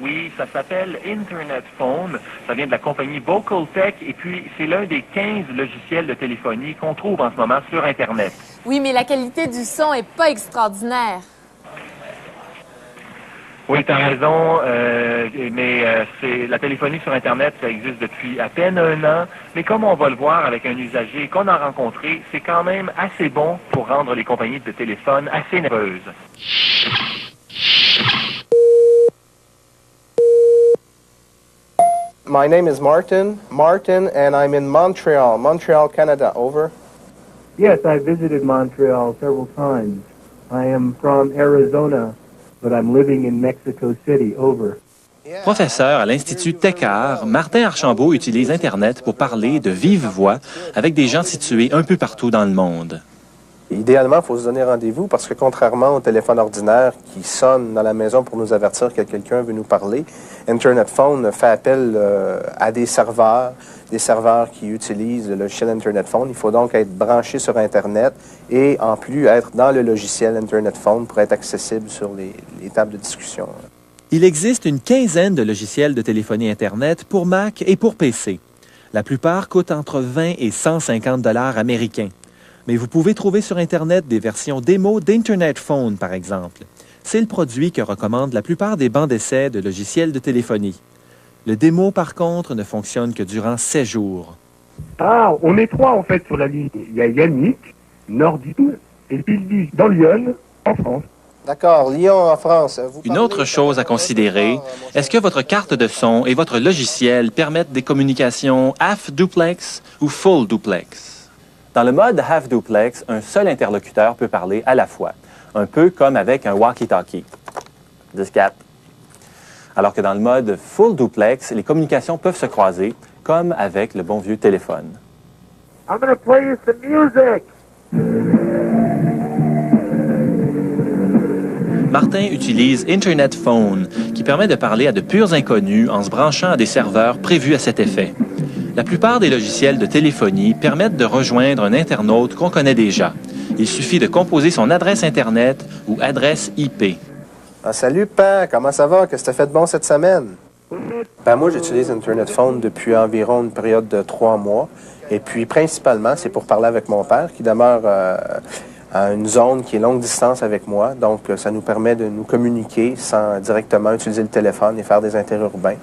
Oui, ça s'appelle Internet Phone. Ça vient de la compagnie VocalTech et puis c'est l'un des 15 logiciels de téléphonie qu'on trouve en ce moment sur Internet. Oui, mais la qualité du son est pas extraordinaire. Oui, tu as raison, mais la téléphonie sur Internet, ça existe depuis à peine 1 an. Mais comme on va le voir avec un usager qu'on a rencontré, c'est quand même assez bon pour rendre les compagnies de téléphone assez nerveuses. My name is Martin, and I'm in Montreal, Canada. Over. Yes, I visited Montreal several times. I am from Arizona, but I'm living in Mexico City. Over. Professeur à l'Institut Técart, Martin Archambault utilise Internet pour parler de vive voix avec des gens situés un peu partout dans le monde. Idéalement, il faut se donner rendez-vous parce que contrairement au téléphone ordinaire qui sonne dans la maison pour nous avertir que quelqu'un veut nous parler, Internet Phone fait appel à des serveurs qui utilisent le logiciel Internet Phone. Il faut donc être branché sur Internet et en plus être dans le logiciel Internet Phone pour être accessible sur les tables de discussion. Il existe une quinzaine de logiciels de téléphonie Internet pour Mac et pour PC. La plupart coûtent entre 20 et 150 $ américains. Mais vous pouvez trouver sur Internet des versions démo d'Internet Phone, par exemple. C'est le produit que recommandent la plupart des bancs d'essai de logiciels de téléphonie. Le démo, par contre, ne fonctionne que durant 7 jours. Ah, on est 3 en fait sur la ligne. Il y a Yannick, Nordine et Sylvie dans Lyon, en France. D'accord, Lyon en France. Une autre chose à considérer, est-ce que votre carte de son et votre logiciel permettent des communications half duplex ou full duplex? Dans le mode half duplex, un seul interlocuteur peut parler à la fois, un peu comme avec un walkie-talkie. 10-4. Alors que dans le mode full duplex, les communications peuvent se croiser, comme avec le bon vieux téléphone. I'm gonna play you some music. Martin utilise Internet Phone, qui permet de parler à de purs inconnus en se branchant à des serveurs prévus à cet effet. La plupart des logiciels de téléphonie permettent de rejoindre un internaute qu'on connaît déjà. Il suffit de composer son adresse Internet ou adresse IP. Ah, salut, Pan. Comment ça va? Qu'est-ce que tu as fait de bon cette semaine? Moi, j'utilise Internet Phone depuis environ une période de 3 mois. Et puis, principalement, c'est pour parler avec mon père, qui demeure à une zone qui est longue distance avec moi. Donc, ça nous permet de nous communiquer sans directement utiliser le téléphone et faire des interurbains.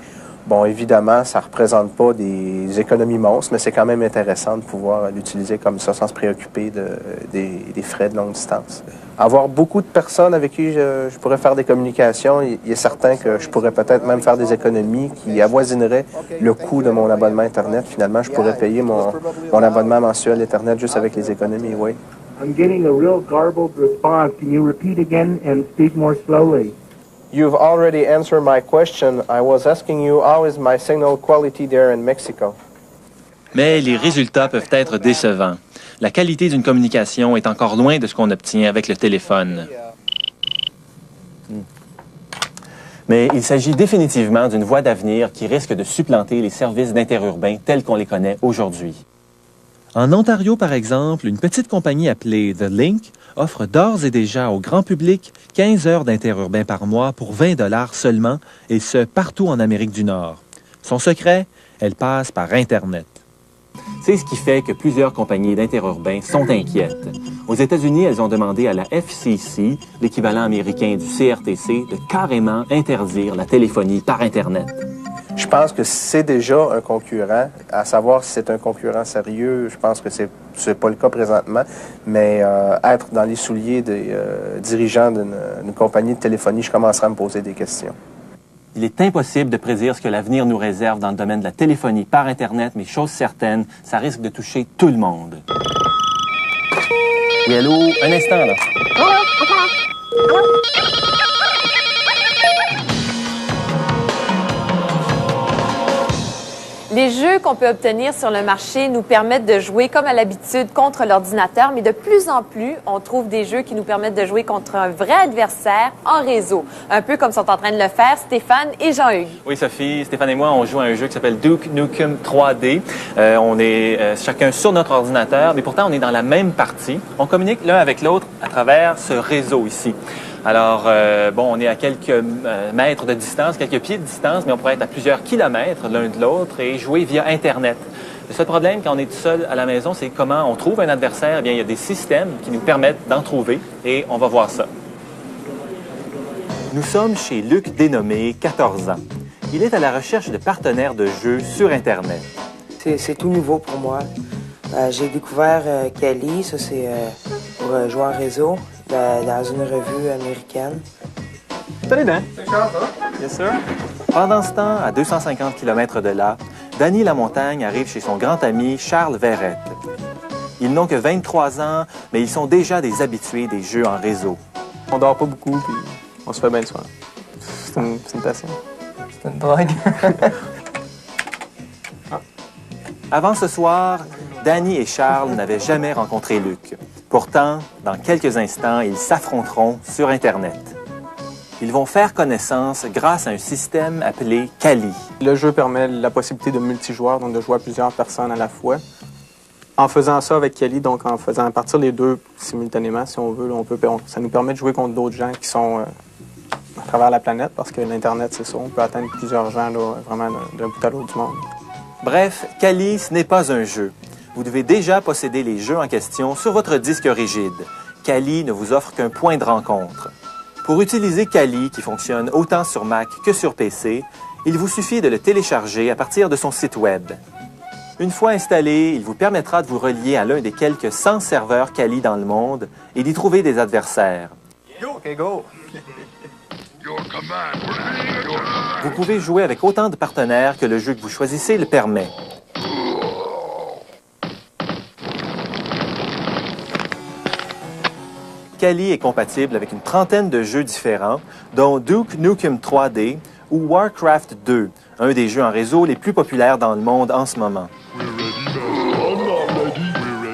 Bon, évidemment, ça ne représente pas des économies monstres, mais c'est quand même intéressant de pouvoir l'utiliser comme ça sans se préoccuper des frais de longue distance. Avoir beaucoup de personnes avec qui je pourrais faire des communications, il est certain que je pourrais peut-être même faire des économies qui avoisineraient le coût de mon abonnement Internet. Finalement, je pourrais payer mon abonnement mensuel Internet juste avec les économies, oui. I'm getting a real garbled response. Can you repeat again and speak more slowly? You've already answered my question. I was asking you, how is my signal quality there in Mexico? Mais les résultats peuvent être décevants. La qualité d'une communication est encore loin de ce qu'on obtient avec le téléphone. Mais il s'agit définitivement d'une voie d'avenir qui risque de supplanter les services d'interurbains tels qu'on les connaît aujourd'hui. En Ontario, par exemple, une petite compagnie appelée The Link offre d'ores et déjà au grand public 15 heures d'interurbain par mois pour 20 $ seulement, et ce, partout en Amérique du Nord. Son secret, elle passe par Internet. C'est ce qui fait que plusieurs compagnies d'interurbains sont inquiètes. Aux États-Unis, elles ont demandé à la FCC, l'équivalent américain du CRTC, de carrément interdire la téléphonie par Internet. Je pense que c'est déjà un concurrent. À savoir si c'est un concurrent sérieux, je pense que c'est pas le cas présentement. Mais être dans les souliers des dirigeants d'une compagnie de téléphonie, je commencerai à me poser des questions. Il est impossible de prédire ce que l'avenir nous réserve dans le domaine de la téléphonie par Internet, mais chose certaine, ça risque de toucher tout le monde. Oui, allô? Un instant, là. Les jeux qu'on peut obtenir sur le marché nous permettent de jouer comme à l'habitude contre l'ordinateur, mais de plus en plus, on trouve des jeux qui nous permettent de jouer contre un vrai adversaire en réseau. Un peu comme sont en train de le faire Stéphane et Jean-Hugues. Oui, Sophie, Stéphane et moi, on joue à un jeu qui s'appelle Duke Nukem 3D. On est chacun sur notre ordinateur, mais pourtant, on est dans la même partie. On communique l'un avec l'autre à travers ce réseau ici. Alors, on est à quelques mètres de distance, quelques pieds de distance, mais on pourrait être à plusieurs kilomètres l'un de l'autre et jouer via Internet. Le seul problème, quand on est tout seul à la maison, c'est comment on trouve un adversaire. Eh bien, il y a des systèmes qui nous permettent d'en trouver et on va voir ça. Nous sommes chez Luc Dénommé, 14 ans. Il est à la recherche de partenaires de jeux sur Internet. C'est tout nouveau pour moi. J'ai découvert Kali, ça c'est pour jouer en réseau. Dans une revue américaine. Salut, Dan. C'est Charles, ça? Yes, sir. Pendant ce temps, à 250 km de là, Danny Lamontagne arrive chez son grand ami Charles Verrette. Ils n'ont que 23 ans, mais ils sont déjà des habitués des jeux en réseau. On dort pas beaucoup, puis on se fait bien le soir. C'est une passion. C'est une drogue. Avant ce soir, Danny et Charles n'avaient jamais rencontré Luc. Pourtant, dans quelques instants, ils s'affronteront sur Internet. Ils vont faire connaissance grâce à un système appelé Kali. Le jeu permet la possibilité de multijoueur, donc de jouer à plusieurs personnes à la fois. En faisant ça avec Kali, donc en faisant partir les deux simultanément, si on veut, ça nous permet de jouer contre d'autres gens qui sont à travers la planète, parce que l'Internet, c'est ça, on peut atteindre plusieurs gens là, vraiment d'un bout à l'autre du monde. Bref, Kali, ce n'est pas un jeu. Vous devez déjà posséder les jeux en question sur votre disque rigide. Kali ne vous offre qu'un point de rencontre. Pour utiliser Kali, qui fonctionne autant sur Mac que sur PC, il vous suffit de le télécharger à partir de son site Web. Une fois installé, il vous permettra de vous relier à l'un des quelques 100 serveurs Kali dans le monde et d'y trouver des adversaires. OK, go! Vous pouvez jouer avec autant de partenaires que le jeu que vous choisissez le permet. Kali est compatible avec une trentaine de jeux différents, dont Duke Nukem 3D ou Warcraft 2, un des jeux en réseau les plus populaires dans le monde en ce moment.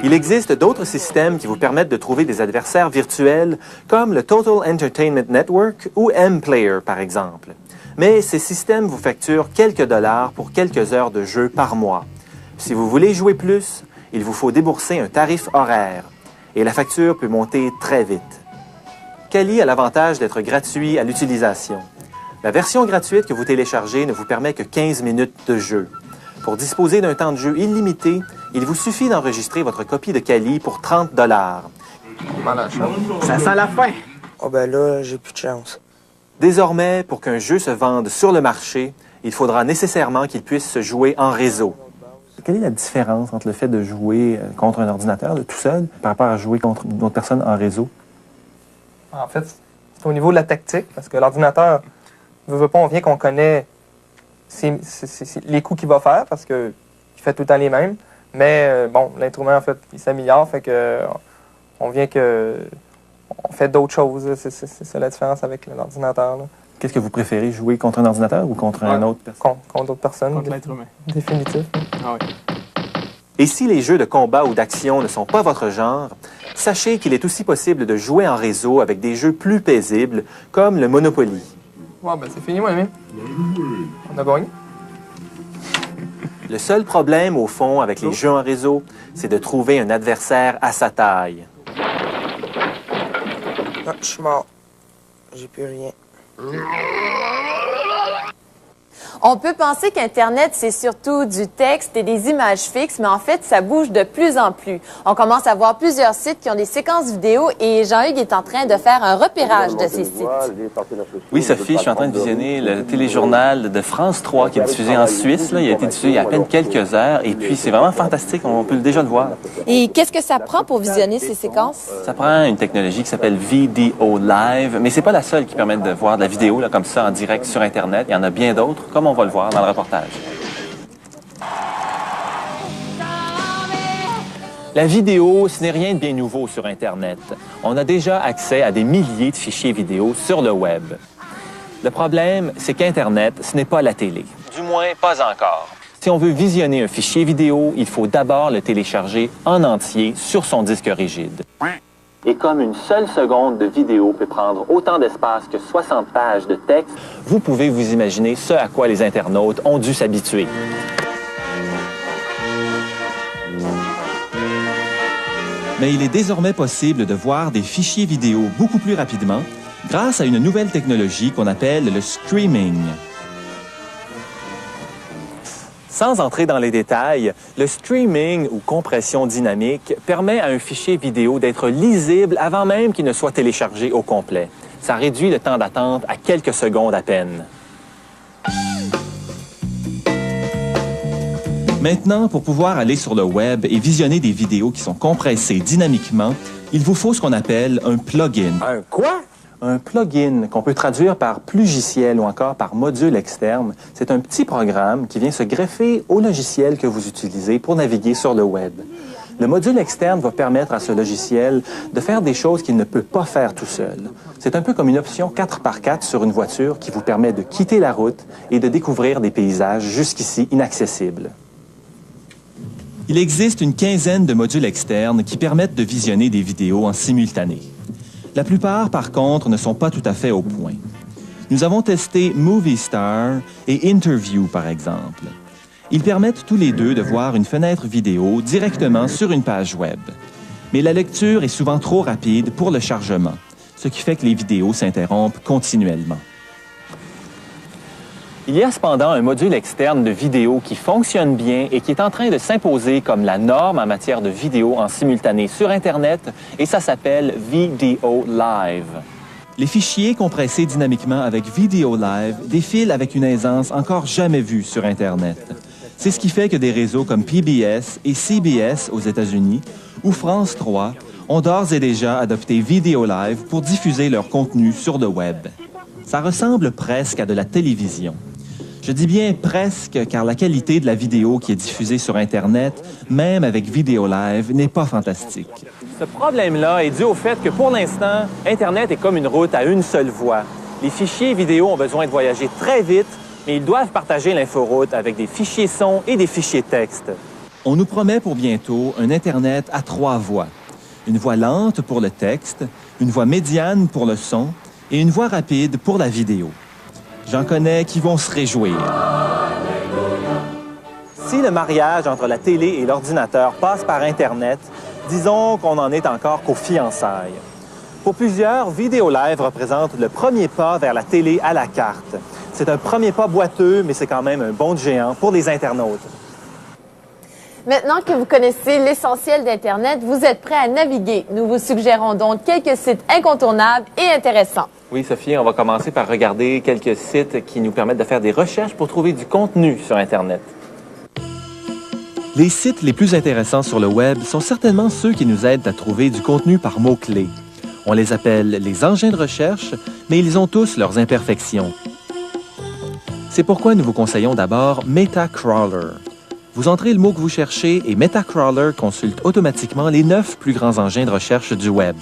Il existe d'autres systèmes qui vous permettent de trouver des adversaires virtuels, comme le Total Entertainment Network ou M-Player, par exemple. Mais ces systèmes vous facturent quelques dollars pour quelques heures de jeu par mois. Si vous voulez jouer plus, il vous faut débourser un tarif horaire. Et la facture peut monter très vite. Kali a l'avantage d'être gratuit à l'utilisation. La version gratuite que vous téléchargez ne vous permet que 15 minutes de jeu. Pour disposer d'un temps de jeu illimité, il vous suffit d'enregistrer votre copie de Kali pour 30 $. Ça sent la fin! Oh ben là, j'ai plus de chance. Désormais, pour qu'un jeu se vende sur le marché, il faudra nécessairement qu'il puisse se jouer en réseau. Quelle est la différence entre le fait de jouer contre un ordinateur tout seul par rapport à jouer contre d'autres personnes en réseau? En fait, c'est au niveau de la tactique, parce que l'ordinateur, veut pas, on vient qu'on connaît les coups qu'il va faire, parce qu'il fait tout le temps les mêmes. Mais l'instrument, en fait, il s'améliore, fait que on vient que on fait d'autres choses. C'est ça la différence avec l'ordinateur. Qu'est-ce que vous préférez, jouer contre un ordinateur ou contre un autre personne? Contre d'autres personnes. Contre l'être humain. Définitif. Ah oui. Et si les jeux de combat ou d'action ne sont pas votre genre, sachez qu'il est aussi possible de jouer en réseau avec des jeux plus paisibles, comme le Monopoly. Ouais, ben c'est fini, mon ami. On a gagné. Le seul problème, au fond, avec les jeux en réseau, c'est de trouver un adversaire à sa taille. Non, je suis mort. J'ai plus rien. On peut penser qu'Internet, c'est surtout du texte et des images fixes, mais en fait, ça bouge de plus en plus. On commence à voir plusieurs sites qui ont des séquences vidéo et Jean-Hugues est en train de faire un repérage de ces sites. Oui, Sophie, je suis en train de visionner le téléjournal de France 3 qui est diffusé en Suisse. Là. Il a été diffusé il y a à peine quelques heures et puis c'est vraiment fantastique, on peut déjà le voir. Et qu'est-ce que ça prend pour visionner ces séquences? Ça prend une technologie qui s'appelle Video Live, mais c'est pas la seule qui permet de voir de la vidéo là, comme ça en direct sur Internet. Il y en a bien d'autres, comme on va le voir dans le reportage. La vidéo, ce n'est rien de bien nouveau sur Internet. On a déjà accès à des milliers de fichiers vidéo sur le web. Le problème, c'est qu'Internet, ce n'est pas la télé. Du moins, pas encore. Si on veut visionner un fichier vidéo, il faut d'abord le télécharger en entier sur son disque rigide. Et comme une seule seconde de vidéo peut prendre autant d'espace que 60 pages de texte, vous pouvez vous imaginer ce à quoi les internautes ont dû s'habituer. Mais il est désormais possible de voir des fichiers vidéo beaucoup plus rapidement grâce à une nouvelle technologie qu'on appelle le streaming. Sans entrer dans les détails, le streaming ou compression dynamique permet à un fichier vidéo d'être lisible avant même qu'il ne soit téléchargé au complet. Ça réduit le temps d'attente à quelques secondes à peine. Maintenant, pour pouvoir aller sur le web et visionner des vidéos qui sont compressées dynamiquement, il vous faut ce qu'on appelle un plugin. Un quoi? Un plugin, qu'on peut traduire par plugiciel ou encore par module externe, c'est un petit programme qui vient se greffer au logiciel que vous utilisez pour naviguer sur le web. Le module externe va permettre à ce logiciel de faire des choses qu'il ne peut pas faire tout seul. C'est un peu comme une option 4x4 sur une voiture qui vous permet de quitter la route et de découvrir des paysages jusqu'ici inaccessibles. Il existe une quinzaine de modules externes qui permettent de visionner des vidéos en simultané. La plupart, par contre, ne sont pas tout à fait au point. Nous avons testé Movie Star et Interview, par exemple. Ils permettent tous les deux de voir une fenêtre vidéo directement sur une page web. Mais la lecture est souvent trop rapide pour le chargement, ce qui fait que les vidéos s'interrompent continuellement. Il y a cependant un module externe de vidéo qui fonctionne bien et qui est en train de s'imposer comme la norme en matière de vidéo en simultané sur Internet, et ça s'appelle Video Live. Les fichiers compressés dynamiquement avec Video Live défilent avec une aisance encore jamais vue sur Internet. C'est ce qui fait que des réseaux comme PBS et CBS aux États-Unis ou France 3 ont d'ores et déjà adopté Video Live pour diffuser leur contenu sur le web. Ça ressemble presque à de la télévision. Je dis bien presque, car la qualité de la vidéo qui est diffusée sur Internet, même avec Video Live, n'est pas fantastique. Ce problème-là est dû au fait que pour l'instant, Internet est comme une route à une seule voie. Les fichiers vidéo ont besoin de voyager très vite, mais ils doivent partager l'inforoute avec des fichiers son et des fichiers texte. On nous promet pour bientôt un Internet à 3 voies. Une voie lente pour le texte, une voie médiane pour le son et une voie rapide pour la vidéo. J'en connais qui vont se réjouir. Si le mariage entre la télé et l'ordinateur passe par Internet, disons qu'on n'en est encore qu'aux fiançailles. Pour plusieurs, Video Live représente le premier pas vers la télé à la carte. C'est un premier pas boiteux, mais c'est quand même un bond de géant pour les internautes. Maintenant que vous connaissez l'essentiel d'Internet, vous êtes prêts à naviguer. Nous vous suggérons donc quelques sites incontournables et intéressants. Oui, Sophie, on va commencer par regarder quelques sites qui nous permettent de faire des recherches pour trouver du contenu sur Internet. Les sites les plus intéressants sur le web sont certainement ceux qui nous aident à trouver du contenu par mots-clés. On les appelle les engins de recherche, mais ils ont tous leurs imperfections. C'est pourquoi nous vous conseillons d'abord Metacrawler. Vous entrez le mot que vous cherchez et Metacrawler consulte automatiquement les 9 plus grands engins de recherche du web.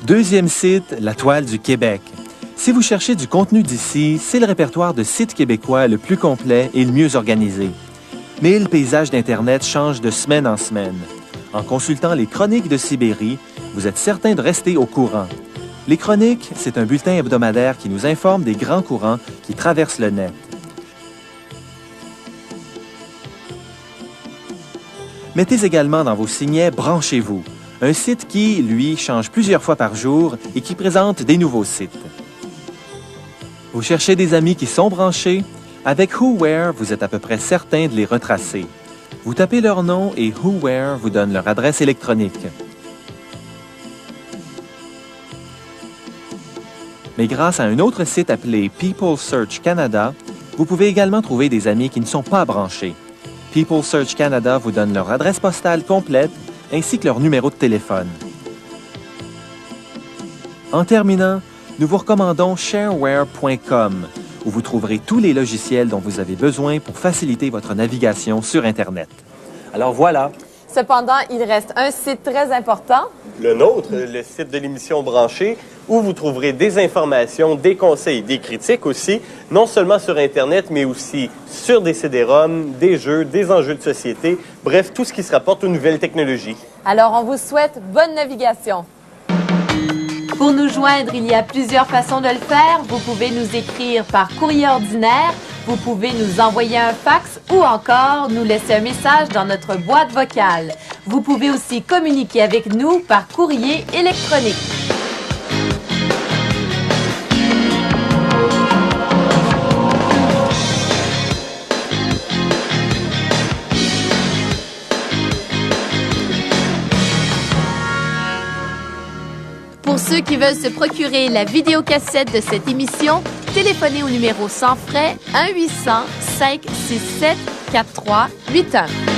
Deuxième site, la Toile du Québec. Si vous cherchez du contenu d'ici, c'est le répertoire de sites québécois le plus complet et le mieux organisé. Mais le paysage d'Internet change de semaine en semaine. En consultant les Chroniques de Sibérie, vous êtes certain de rester au courant. Les Chroniques, c'est un bulletin hebdomadaire qui nous informe des grands courants qui traversent le net. Mettez également dans vos signets Branchez-vous, un site qui, lui, change plusieurs fois par jour et qui présente des nouveaux sites. Vous cherchez des amis qui sont branchés? Avec Whowhere, vous êtes à peu près certain de les retracer. Vous tapez leur nom et Whowhere vous donne leur adresse électronique. Mais grâce à un autre site appelé People Search Canada, vous pouvez également trouver des amis qui ne sont pas branchés. People Search Canada vous donne leur adresse postale complète ainsi que leur numéro de téléphone. En terminant, nous vous recommandons shareware.com, où vous trouverez tous les logiciels dont vous avez besoin pour faciliter votre navigation sur Internet. Alors voilà. Cependant, il reste un site très important. Le nôtre, le site de l'émission Branchée, où vous trouverez des informations, des conseils, des critiques aussi, non seulement sur Internet, mais aussi sur des CD-ROM, des jeux, des enjeux de société, bref, tout ce qui se rapporte aux nouvelles technologies. Alors, on vous souhaite bonne navigation. Pour nous joindre, il y a plusieurs façons de le faire. Vous pouvez nous écrire par courrier ordinaire, vous pouvez nous envoyer un fax ou encore nous laisser un message dans notre boîte vocale. Vous pouvez aussi communiquer avec nous par courrier électronique. Pour ceux qui veulent se procurer la vidéocassette de cette émission, téléphonez au numéro sans frais 1-800-567-4381.